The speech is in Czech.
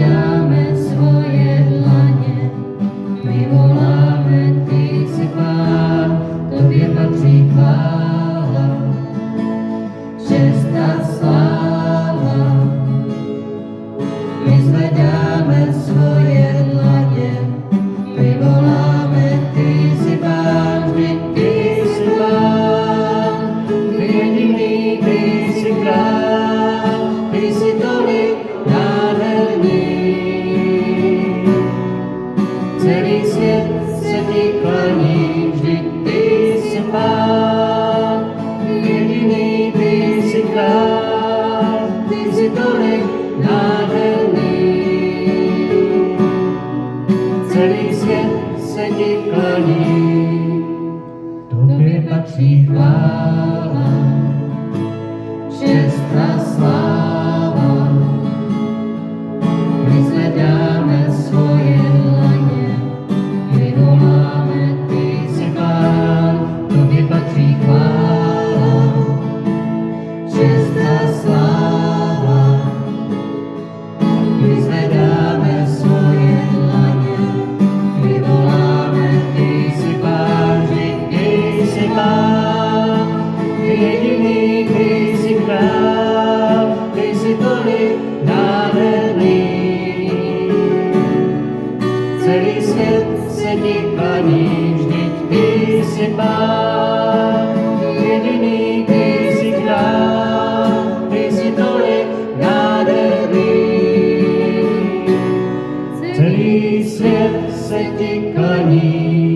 zvedáme svoje dlaně, my voláme, ty jsi Pán, tobě patří chvála, čest a sláva. My zvedáme svoje dlaně, my voláme, ty jsi Pán, vždyť ty jsi Pán, ty jediný, ty jsi král, ty jsi tolik nádherný. Celý svět se ti klaní, vždyť ty jsi Pán, ty jediný, ty jsi král, ty jsi tolik nádherný. Celý svět se ti klaní, tobě patří chvála, čest a sláva. My zvedáme svoje dlaně, my voláme, ty jsi Pán, tobě patří chvála, čest a sláva. My zvedáme svoje dlaně, my voláme, ty jsi Pán, vždyť ty jsi Pán, ty jediný, ty jsi král, ty jsi tolik nádherný. Celý svět se ti klaní, vždyť ty jsi Pán, ty jediný, ty jsi král, ty jsi tolik nádherný. Celý svět se ti klaní.